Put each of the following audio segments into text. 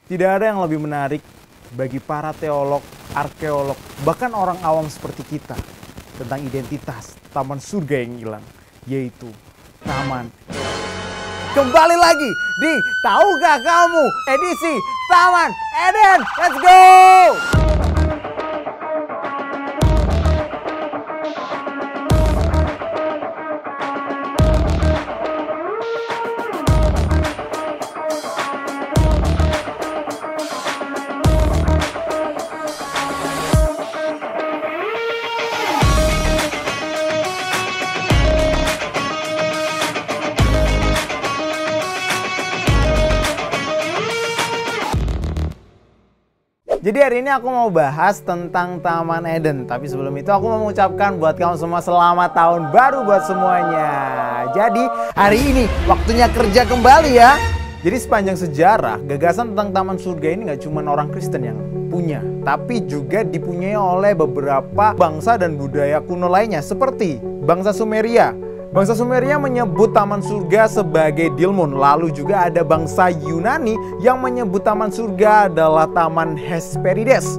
Tidak ada yang lebih menarik bagi para teolog, arkeolog, bahkan orang awam seperti kita tentang identitas taman surga yang hilang, yaitu taman. Kembali lagi di Tahukah Kamu edisi Taman Eden. Let's go! Jadi hari ini aku mau bahas tentang Taman Eden. Tapi sebelum itu aku mau mengucapkan buat kamu semua selamat tahun baru buat semuanya. Jadi hari ini waktunya kerja kembali ya. Jadi sepanjang sejarah gagasan tentang Taman Surga ini nggak cuma orang Kristen yang punya, tapi juga dipunyai oleh beberapa bangsa dan budaya kuno lainnya seperti bangsa Sumeria. Bangsa Sumeria menyebut Taman Surga sebagai Dilmun. Lalu juga ada bangsa Yunani yang menyebut Taman Surga adalah Taman Hesperides.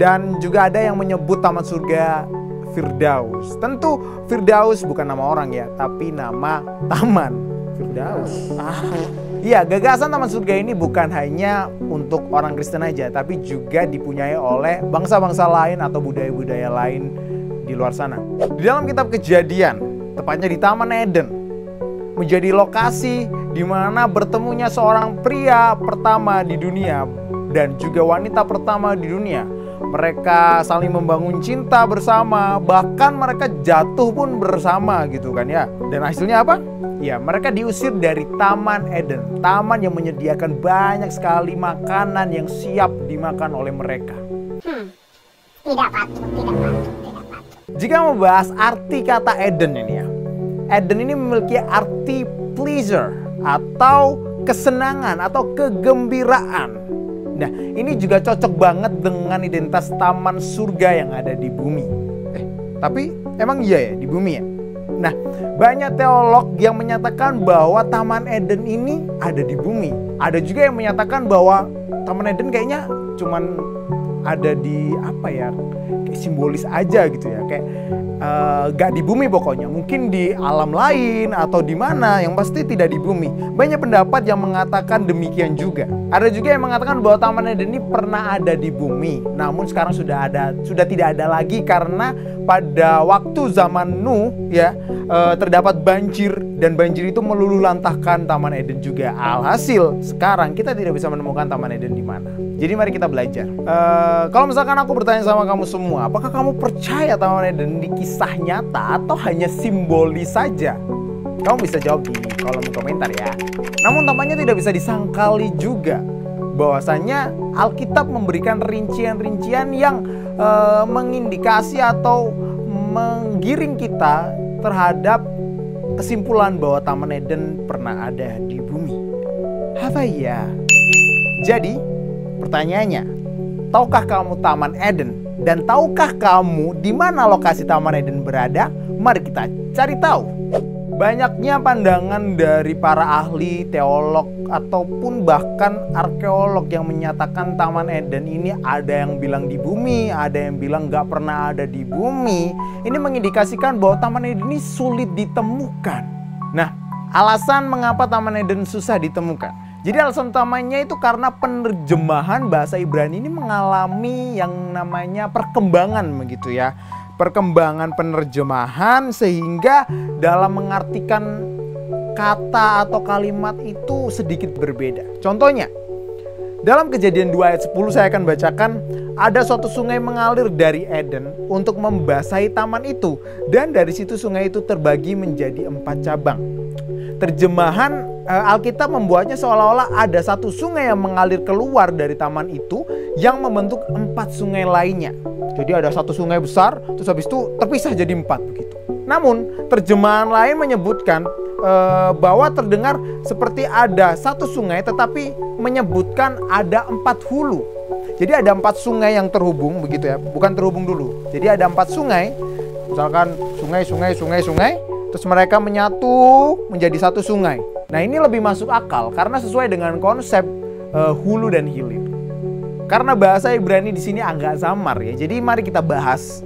Dan juga ada yang menyebut Taman Surga Firdaus. Tentu Firdaus bukan nama orang ya, tapi nama taman. Firdaus. Iya, gagasan Taman Surga ini bukan hanya untuk orang Kristen aja, tapi juga dipunyai oleh bangsa-bangsa lain atau budaya-budaya lain di luar sana. Di dalam kitab Kejadian, tepatnya di Taman Eden, menjadi lokasi di mana bertemunya seorang pria pertama di dunia dan juga wanita pertama di dunia. Mereka saling membangun cinta bersama, bahkan mereka jatuh pun bersama gitu kan ya. Dan hasilnya apa? Ya, mereka diusir dari Taman Eden, taman yang menyediakan banyak sekali makanan yang siap dimakan oleh mereka. Tidak patut. Jika membahas arti kata Eden ini ya, Eden ini memiliki arti pleasure atau kesenangan atau kegembiraan. Nah, ini juga cocok banget dengan identitas taman surga yang ada di bumi. Tapi emang iya ya di bumi ya? Nah, banyak teolog yang menyatakan bahwa Taman Eden ini ada di bumi. Ada juga yang menyatakan bahwa Taman Eden kayaknya cuman ada di apa ya, kayak simbolis aja gitu ya, kayak gak di bumi pokoknya, mungkin di alam lain atau di mana, yang pasti tidak di bumi. Banyak pendapat yang mengatakan demikian juga. Ada juga yang mengatakan bahwa Taman Eden ini pernah ada di bumi, namun sekarang sudah tidak ada lagi karena pada waktu zaman Nuh ya terdapat banjir dan banjir itu melululantahkan Taman Eden juga. Alhasil sekarang kita tidak bisa menemukan Taman Eden di mana. Jadi mari kita belajar. Kalau misalkan aku bertanya sama kamu semua, apakah kamu percaya Taman Eden di kisah nyata atau hanya simbolis saja? Kamu bisa jawab di kolom komentar ya. Namun tampaknya tidak bisa disangkali juga bahwasanya Alkitab memberikan rincian-rincian yang mengindikasi atau menggiring kita terhadap kesimpulan bahwa Taman Eden pernah ada di bumi. Apa ya? Jadi pertanyaannya, tahukah kamu Taman Eden? Dan tahukah kamu di mana lokasi Taman Eden berada? Mari kita cari tahu. Banyaknya pandangan dari para ahli, teolog, ataupun bahkan arkeolog yang menyatakan Taman Eden ini ada yang bilang di bumi, ada yang bilang nggak pernah ada di bumi. Ini mengindikasikan bahwa Taman Eden ini sulit ditemukan. Nah, alasan mengapa Taman Eden susah ditemukan? Jadi alasan utamanya itu karena penerjemahan bahasa Ibrani ini mengalami yang namanya perkembangan begitu ya. Perkembangan penerjemahan sehingga dalam mengartikan kata atau kalimat itu sedikit berbeda. Contohnya, dalam Kejadian 2 ayat 10 saya akan bacakan, ada suatu sungai mengalir dari Eden untuk membasahi taman itu, dan dari situ sungai itu terbagi menjadi 4 cabang. Terjemahan Alkitab membuatnya seolah-olah ada satu sungai yang mengalir keluar dari taman itu yang membentuk 4 sungai lainnya. Jadi ada satu sungai besar, terus habis itu terpisah jadi 4 begitu. Namun terjemahan lain menyebutkan bahwa terdengar seperti ada satu sungai tetapi menyebutkan ada 4 hulu. Jadi ada 4 sungai yang terhubung begitu ya, bukan terhubung dulu. Jadi ada 4 sungai, misalkan sungai, terus mereka menyatu menjadi satu sungai. Nah, ini lebih masuk akal karena sesuai dengan konsep hulu dan hilir. Karena bahasa Ibrani di sini agak samar ya. Jadi mari kita bahas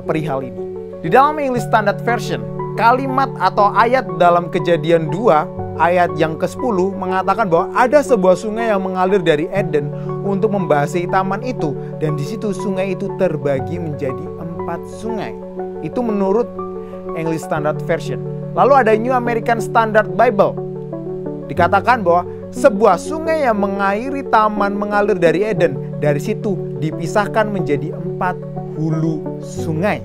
perihal ini. Di dalam English Standard Version, kalimat atau ayat dalam Kejadian 2 ayat yang ke-10 mengatakan bahwa ada sebuah sungai yang mengalir dari Eden untuk membasahi taman itu, dan di situ sungai itu terbagi menjadi 4 sungai. Itu menurut English Standard Version. Lalu ada New American Standard Bible. Dikatakan bahwa sebuah sungai yang mengairi taman mengalir dari Eden. Dari situ dipisahkan menjadi 4 hulu sungai.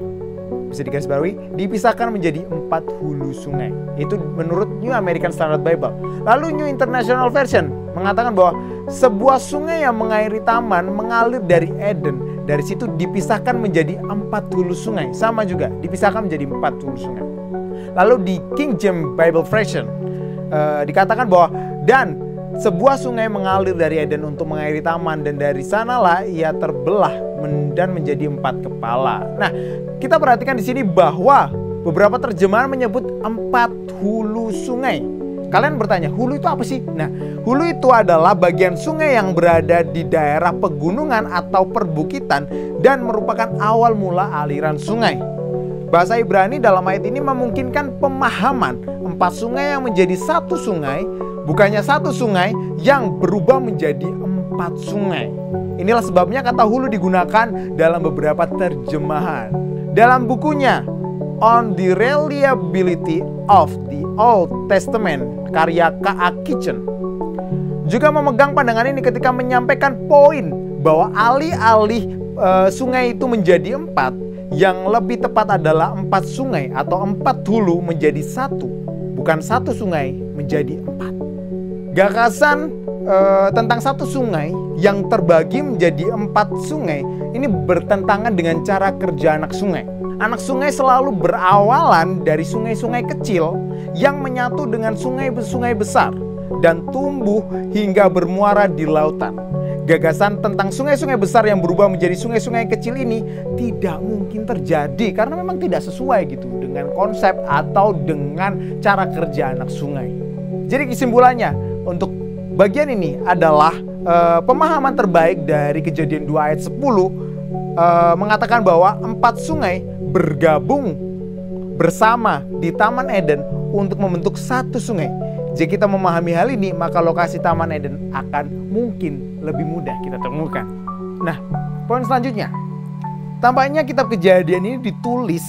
Bisa digarisbawahi, dipisahkan menjadi 4 hulu sungai. Itu menurut New American Standard Bible. Lalu New International Version mengatakan bahwa sebuah sungai yang mengairi taman mengalir dari Eden. Dari situ dipisahkan menjadi 4 hulu sungai. Sama juga, dipisahkan menjadi 4 hulu sungai. Lalu di King James Bible Version dikatakan bahwa dan sebuah sungai mengalir dari Eden untuk mengairi taman, dan dari sanalah ia terbelah dan menjadi 4 kepala. Nah, kita perhatikan di sini bahwa beberapa terjemahan menyebut 4 hulu sungai. Kalian bertanya, hulu itu apa sih? Nah, hulu itu adalah bagian sungai yang berada di daerah pegunungan atau perbukitan dan merupakan awal mula aliran sungai. Bahasa Ibrani dalam ayat ini memungkinkan pemahaman 4 sungai yang menjadi 1 sungai, bukannya 1 sungai yang berubah menjadi 4 sungai. Inilah sebabnya kata hulu digunakan dalam beberapa terjemahan. Dalam bukunya On the Reliability of the Old Testament, karya K.A. Kitchen, juga memegang pandangan ini ketika menyampaikan poin bahwa alih-alih sungai itu menjadi 4, yang lebih tepat adalah 4 sungai atau 4 hulu menjadi 1, bukan 1 sungai menjadi 4. Gagasan tentang 1 sungai yang terbagi menjadi 4 sungai ini bertentangan dengan cara kerja anak sungai. Anak sungai selalu berawalan dari sungai-sungai kecil yang menyatu dengan sungai-sungai besar dan tumbuh hingga bermuara di lautan. Gagasan tentang sungai-sungai besar yang berubah menjadi sungai-sungai kecil ini tidak mungkin terjadi karena memang tidak sesuai gitu dengan konsep atau dengan cara kerja anak sungai. Jadi kesimpulannya untuk bagian ini adalah pemahaman terbaik dari Kejadian 2 ayat 10 mengatakan bahwa 4 sungai bergabung bersama di Taman Eden untuk membentuk 1 sungai. Jika kita memahami hal ini, maka lokasi Taman Eden akan mungkin lebih mudah kita temukan. Nah, poin selanjutnya, tampaknya kitab Kejadian ini ditulis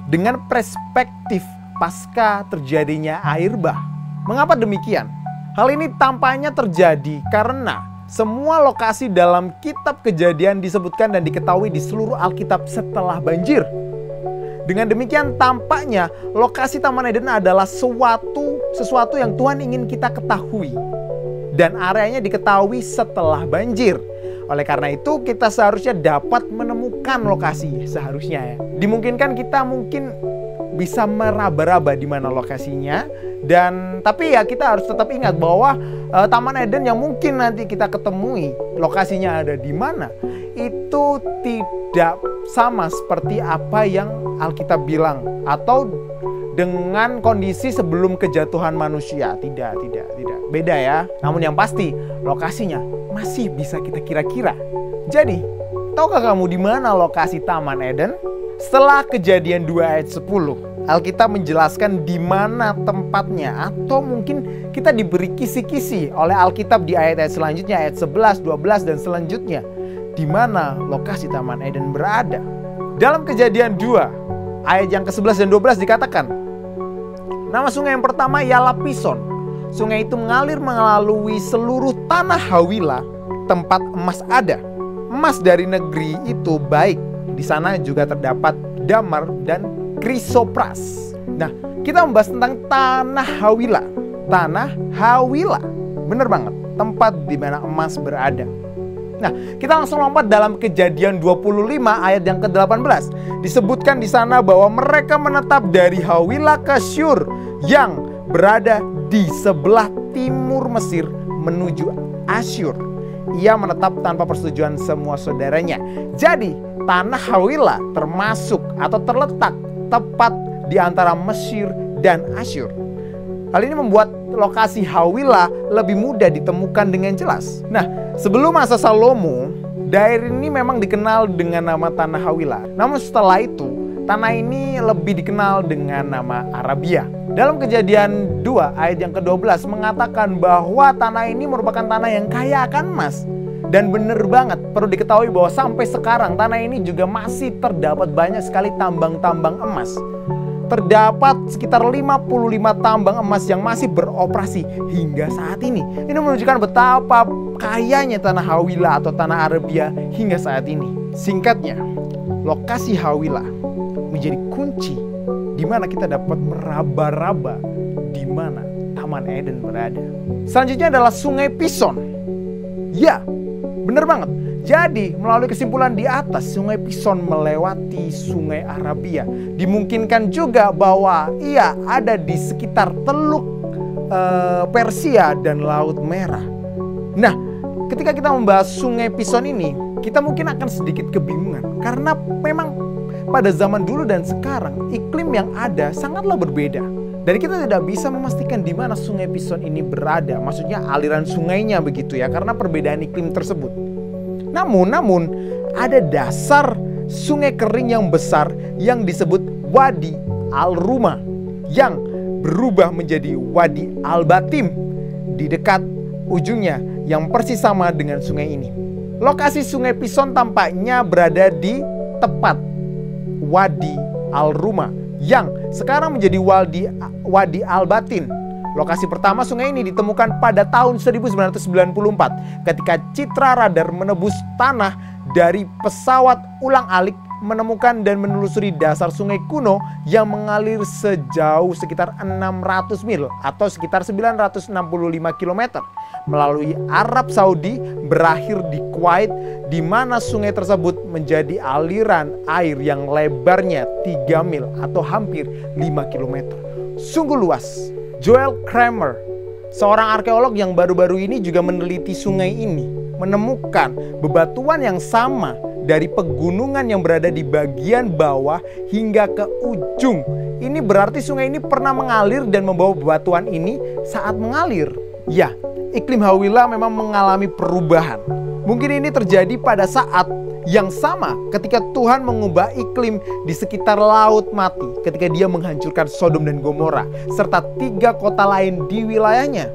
dengan perspektif pasca terjadinya air bah. Mengapa demikian? Hal ini tampaknya terjadi karena semua lokasi dalam kitab Kejadian disebutkan dan diketahui di seluruh Alkitab setelah banjir. Dengan demikian tampaknya lokasi Taman Eden adalah sesuatu yang Tuhan ingin kita ketahui. Dan areanya diketahui setelah banjir. Oleh karena itu kita seharusnya dapat menemukan lokasi seharusnya ya. Dimungkinkan kita mungkin bisa meraba-raba di mana lokasinya. Tapi ya kita harus tetap ingat bahwa Taman Eden yang mungkin nanti kita ketemui lokasinya ada di mana, itu tidak sama seperti apa yang Alkitab bilang atau dengan kondisi sebelum kejatuhan manusia. Tidak. Beda ya. Namun yang pasti lokasinya masih bisa kita kira-kira. Jadi, tahukah kamu di mana lokasi Taman Eden? Setelah Kejadian 2 ayat 10, Alkitab menjelaskan di mana tempatnya, atau mungkin kita diberi kisi-kisi oleh Alkitab di ayat-ayat selanjutnya, ayat 11, 12 dan selanjutnya, di mana lokasi Taman Eden berada. Dalam Kejadian 2 ayat yang ke-11 dan 12 dikatakan, nama sungai yang pertama ialah Pison. Sungai itu mengalir melalui seluruh tanah Hawila, tempat emas ada. Emas dari negeri itu baik. Di sana juga terdapat damar dan krisopras. Nah, kita membahas tentang tanah Hawila. Tanah Hawila, bener banget, tempat di mana emas berada. Nah, kita langsung lompat dalam Kejadian 25 ayat yang ke-18. Disebutkan di sana bahwa mereka menetap dari Hawila ke Syur yang berada di sebelah timur Mesir menuju Asyur. Ia menetap tanpa persetujuan semua saudaranya. Jadi, tanah Hawila termasuk atau terletak tepat di antara Mesir dan Asyur. Hal ini membuat lokasi Hawilah lebih mudah ditemukan dengan jelas. Nah, sebelum masa Salomo, daerah ini memang dikenal dengan nama Tanah Hawilah. Namun setelah itu, tanah ini lebih dikenal dengan nama Arabia. Dalam Kejadian 2 ayat yang ke-12 mengatakan bahwa tanah ini merupakan tanah yang kaya akan emas. Dan benar banget, perlu diketahui bahwa sampai sekarang tanah ini juga masih terdapat banyak sekali tambang-tambang emas. Terdapat sekitar 55 tambang emas yang masih beroperasi hingga saat ini. Ini menunjukkan betapa kayanya tanah Hawilah atau tanah Arabia hingga saat ini. Singkatnya, lokasi Hawilah menjadi kunci di mana kita dapat meraba-raba di mana Taman Eden berada. Selanjutnya adalah Sungai Pison. Ya, benar banget. Jadi, melalui kesimpulan di atas, Sungai Pison melewati Sungai Arabia. Dimungkinkan juga bahwa ia ada di sekitar Teluk Persia dan Laut Merah. Nah, ketika kita membahas Sungai Pison ini, kita mungkin akan sedikit kebingungan. Karena memang pada zaman dulu dan sekarang, iklim yang ada sangatlah berbeda. Dan kita tidak bisa memastikan di mana Sungai Pison ini berada. Maksudnya aliran sungainya begitu ya, karena perbedaan iklim tersebut. Namun ada dasar sungai kering yang besar yang disebut Wadi Al-Ruma yang berubah menjadi Wadi Al-Batim di dekat ujungnya yang persis sama dengan sungai ini. Lokasi Sungai Pison tampaknya berada di tepat Wadi Al-Ruma yang sekarang menjadi Wadi Al-Batin. Lokasi pertama sungai ini ditemukan pada tahun 1994 ketika citra radar menebus tanah dari pesawat ulang-alik menemukan dan menelusuri dasar sungai kuno yang mengalir sejauh sekitar 600 mil atau sekitar 965 km melalui Arab Saudi berakhir di Kuwait, di mana sungai tersebut menjadi aliran air yang lebarnya 3 mil atau hampir 5 km. Sungguh luas. Joel Kramer, seorang arkeolog yang baru-baru ini juga meneliti sungai ini, menemukan bebatuan yang sama dari pegunungan yang berada di bagian bawah hingga ke ujung. Ini berarti sungai ini pernah mengalir dan membawa bebatuan ini saat mengalir. Ya, iklim Hawilah memang mengalami perubahan. Mungkin ini terjadi pada saat yang sama ketika Tuhan mengubah iklim di sekitar Laut Mati ketika dia menghancurkan Sodom dan Gomora serta 3 kota lain di wilayahnya.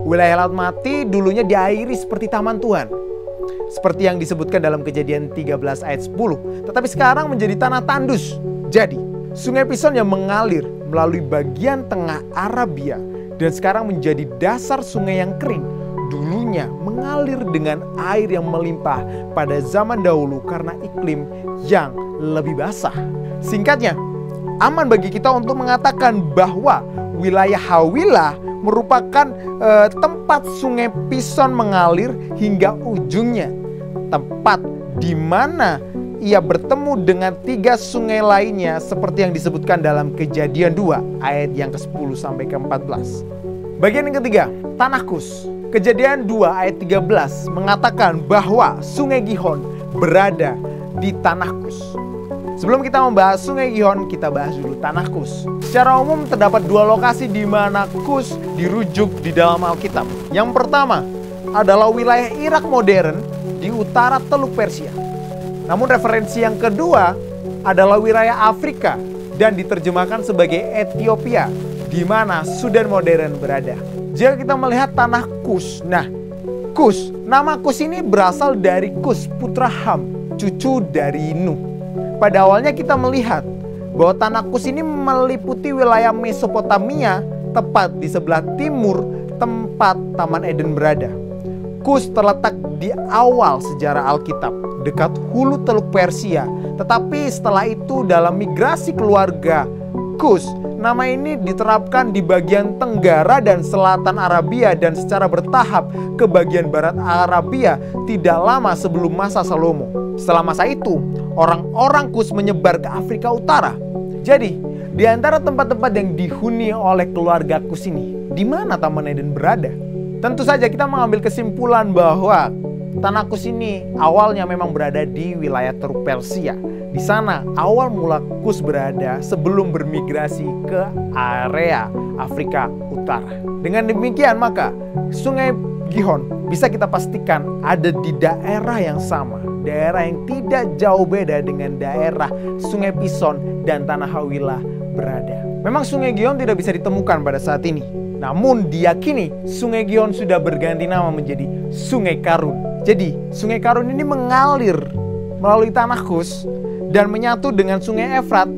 Wilayah Laut Mati dulunya diairi seperti taman Tuhan, seperti yang disebutkan dalam Kejadian 13 ayat 10. Tetapi sekarang menjadi tanah tandus. Jadi, Sungai Pison yang mengalir melalui bagian tengah Arabia dan sekarang menjadi dasar sungai yang kering, dulunya mengalir dengan air yang melimpah pada zaman dahulu karena iklim yang lebih basah. Singkatnya, aman bagi kita untuk mengatakan bahwa wilayah Hawilah merupakan tempat Sungai Pison mengalir hingga ujungnya. Tempat di mana ia bertemu dengan 3 sungai lainnya seperti yang disebutkan dalam Kejadian 2 ayat yang ke-10 sampai ke-14. Bagian yang ketiga, Tanah Kus. Kejadian 2 ayat 13 mengatakan bahwa Sungai Gihon berada di Tanah Kus. Sebelum kita membahas Sungai Gihon, kita bahas dulu Tanah Kus. Secara umum terdapat 2 lokasi di mana Kus dirujuk di dalam Alkitab. Yang pertama adalah wilayah Irak modern di utara Teluk Persia. Namun referensi yang kedua adalah wilayah Afrika dan diterjemahkan sebagai Ethiopia, di mana Sudan modern berada. Jika kita melihat tanah Kus, nah Kus, nama Kus ini berasal dari Kus, putra Ham, cucu dari Nuh. Pada awalnya kita melihat bahwa tanah Kus ini meliputi wilayah Mesopotamia, tepat di sebelah timur tempat Taman Eden berada. Kus terletak di awal sejarah Alkitab, dekat hulu Teluk Persia. Tetapi setelah itu dalam migrasi keluarga Kus, nama ini diterapkan di bagian tenggara dan selatan Arabia dan secara bertahap ke bagian barat Arabia tidak lama sebelum masa Salomo. Setelah masa itu, orang-orang Kus menyebar ke Afrika Utara. Jadi, di antara tempat-tempat yang dihuni oleh keluarga Kus ini, di mana Taman Eden berada? Tentu saja kita mengambil kesimpulan bahwa Tanah Kus ini awalnya memang berada di wilayah Teluk Persia. Di sana awal mula Kus berada sebelum bermigrasi ke area Afrika Utara. Dengan demikian maka Sungai Gihon bisa kita pastikan ada di daerah yang sama. Daerah yang tidak jauh beda dengan daerah Sungai Pison dan Tanah Hawilah berada. Memang Sungai Gihon tidak bisa ditemukan pada saat ini. Namun diyakini Sungai Gihon sudah berganti nama menjadi Sungai Karun. Jadi Sungai Karun ini mengalir melalui Tanah Kus dan menyatu dengan Sungai Efrat,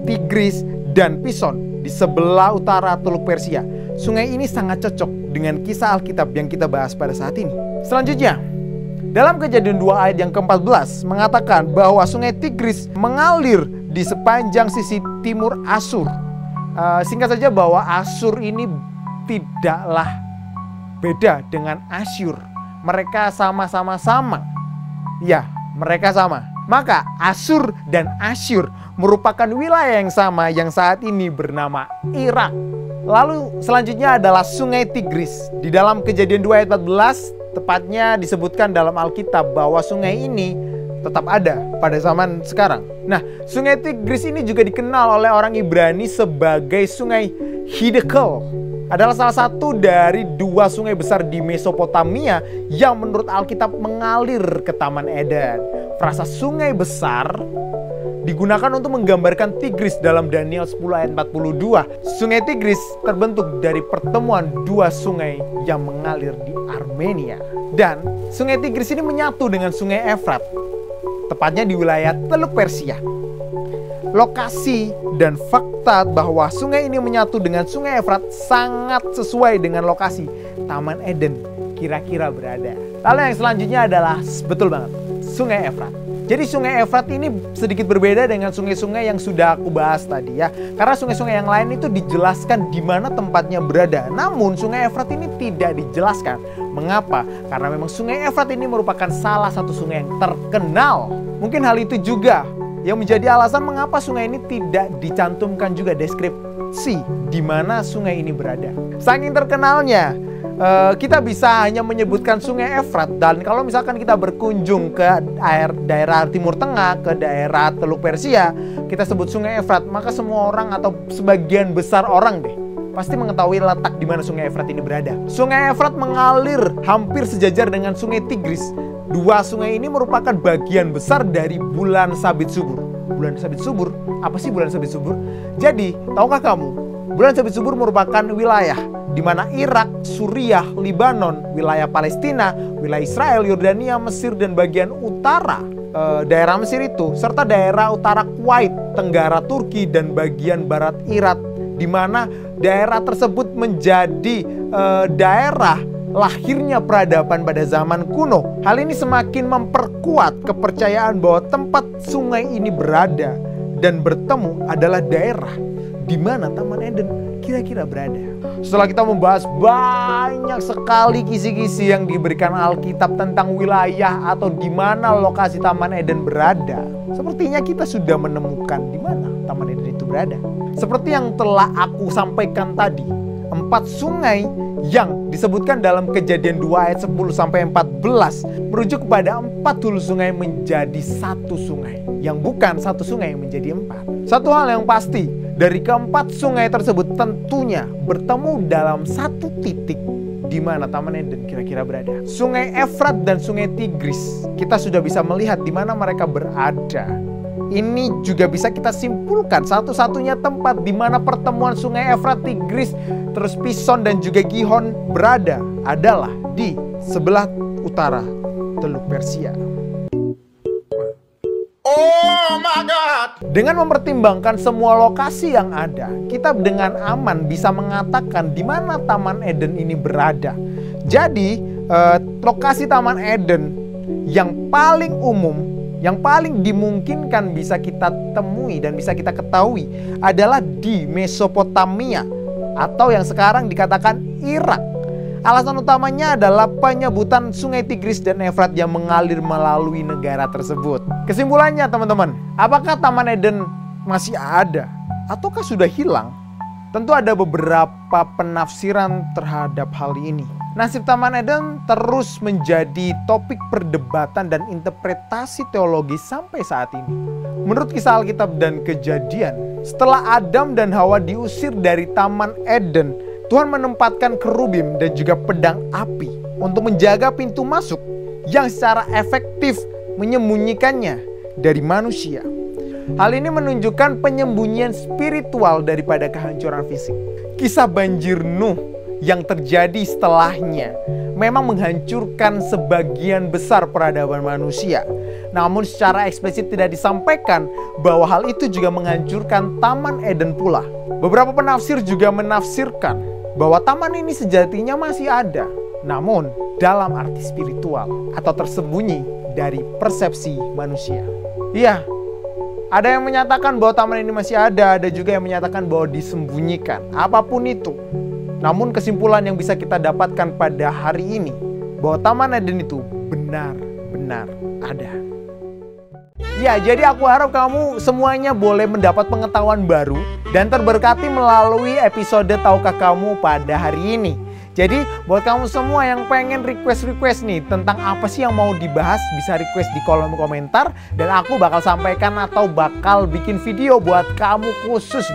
Tigris, dan Pison di sebelah utara Teluk Persia. Sungai ini sangat cocok dengan kisah Alkitab yang kita bahas pada saat ini. Selanjutnya, dalam Kejadian 2 ayat yang ke-14 mengatakan bahwa Sungai Tigris mengalir di sepanjang sisi timur Asyur. Singkat saja bahwa Asyur ini tidaklah beda dengan Asyur. Mereka sama-sama sama. Ya, mereka sama. Maka Asyur dan Asyur merupakan wilayah yang sama yang saat ini bernama Irak. Lalu selanjutnya adalah Sungai Tigris. Di dalam Kejadian 2 ayat 14 tepatnya disebutkan dalam Alkitab bahwa sungai ini tetap ada pada zaman sekarang. Nah, Sungai Tigris ini juga dikenal oleh orang Ibrani sebagai Sungai Hiddekel. Adalah salah satu dari 2 sungai besar di Mesopotamia yang menurut Alkitab mengalir ke Taman Eden. Frasa sungai besar digunakan untuk menggambarkan Tigris dalam Daniel 10 ayat 42. Sungai Tigris terbentuk dari pertemuan 2 sungai yang mengalir di Armenia. Dan Sungai Tigris ini menyatu dengan Sungai Efrat, tepatnya di wilayah Teluk Persia. Lokasi dan fakta bahwa sungai ini menyatu dengan Sungai Efrat sangat sesuai dengan lokasi Taman Eden kira-kira berada. Lalu yang selanjutnya adalah betul banget, Sungai Efrat. Jadi Sungai Efrat ini sedikit berbeda dengan sungai-sungai yang sudah aku bahas tadi ya. Karena sungai-sungai yang lain itu dijelaskan di mana tempatnya berada. Namun Sungai Efrat ini tidak dijelaskan. Mengapa? Karena memang Sungai Efrat ini merupakan salah satu sungai yang terkenal. Mungkin hal itu juga yang menjadi alasan mengapa sungai ini tidak dicantumkan juga deskripsi di mana sungai ini berada. Saking terkenalnya, kita bisa hanya menyebutkan Sungai Efrat. Dan kalau misalkan kita berkunjung ke daerah Timur Tengah, ke daerah Teluk Persia, kita sebut Sungai Efrat, maka semua orang atau sebagian besar orang deh pasti mengetahui letak di mana Sungai Efrat ini berada. Sungai Efrat mengalir hampir sejajar dengan Sungai Tigris. 2 sungai ini merupakan bagian besar dari bulan sabit subur. Bulan sabit subur? Apa sih bulan sabit subur? Jadi, tahukah kamu, bulan sabit subur merupakan wilayah di mana Irak, Suriah, Libanon, wilayah Palestina, wilayah Israel, Yordania, Mesir, dan bagian utara daerah Mesir itu, serta daerah utara Kuwait, Tenggara Turki, dan bagian barat Irak, di mana daerah tersebut menjadi daerah lahirnya peradaban pada zaman kuno. Hal ini semakin memperkuat kepercayaan bahwa tempat sungai ini berada dan bertemu adalah daerah di mana Taman Eden kira-kira berada. Setelah kita membahas banyak sekali kisi-kisi yang diberikan Alkitab tentang wilayah atau di mana lokasi Taman Eden berada, sepertinya kita sudah menemukan di mana Taman Eden itu berada. Seperti yang telah aku sampaikan tadi, 4 sungai yang disebutkan dalam Kejadian 2 ayat 10-14 merujuk kepada 4 hulu sungai menjadi 1 sungai, yang bukan 1 sungai yang menjadi 4. Satu hal yang pasti, dari keempat sungai tersebut tentunya bertemu dalam satu titik di mana Taman Eden kira-kira berada. Sungai Efrat dan Sungai Tigris, kita sudah bisa melihat di mana mereka berada. Ini juga bisa kita simpulkan satu-satunya tempat di mana pertemuan Sungai Efrat, Tigris, terus Pison dan juga Gihon berada adalah di sebelah utara Teluk Persia. Oh my God! Dengan mempertimbangkan semua lokasi yang ada, kita dengan aman bisa mengatakan di mana Taman Eden ini berada. Jadi, lokasi Taman Eden yang paling umum, yang paling dimungkinkan bisa kita temui dan bisa kita ketahui adalah di Mesopotamia atau yang sekarang dikatakan Irak. Alasan utamanya adalah penyebutan Sungai Tigris dan Efrat yang mengalir melalui negara tersebut. Kesimpulannya teman-teman, apakah Taman Eden masih ada ataukah sudah hilang? Tentu ada beberapa penafsiran terhadap hal ini. Nasib Taman Eden terus menjadi topik perdebatan dan interpretasi teologi sampai saat ini. Menurut kisah Alkitab dan Kejadian, setelah Adam dan Hawa diusir dari Taman Eden, Tuhan menempatkan kerubim dan juga pedang api untuk menjaga pintu masuk yang secara efektif menyembunyikannya dari manusia. Hal ini menunjukkan penyembunyian spiritual daripada kehancuran fisik. Kisah banjir Nuh yang terjadi setelahnya memang menghancurkan sebagian besar peradaban manusia. Namun secara eksplisit tidak disampaikan bahwa hal itu juga menghancurkan Taman Eden pula. Beberapa penafsir juga menafsirkan bahwa taman ini sejatinya masih ada, namun dalam arti spiritual atau tersembunyi dari persepsi manusia. Iya, ada yang menyatakan bahwa taman ini masih ada juga yang menyatakan bahwa disembunyikan. Apapun itu, namun kesimpulan yang bisa kita dapatkan pada hari ini bahwa Taman Eden itu benar-benar ada. Ya, jadi aku harap kamu semuanya boleh mendapat pengetahuan baru dan terberkati melalui episode Tahukah Kamu pada hari ini. Jadi buat kamu semua yang pengen request nih tentang apa sih yang mau dibahas, bisa request di kolom komentar dan aku bakal sampaikan atau bakal bikin video buat kamu khusus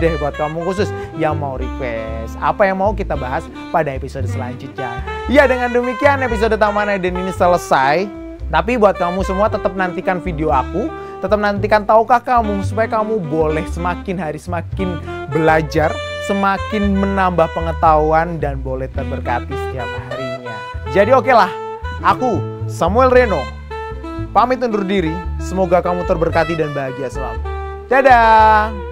yang mau request apa yang mau kita bahas pada episode selanjutnya. Ya, dengan demikian episode Taman Eden ini selesai. Tapi buat kamu semua tetap nantikan video aku, tetap nantikan Tahukah Kamu supaya kamu boleh semakin hari semakin belajar, semakin menambah pengetahuan dan boleh terberkati setiap harinya. Jadi oke lah, aku Samuel Reno pamit undur diri. Semoga kamu terberkati dan bahagia selalu. Dadah.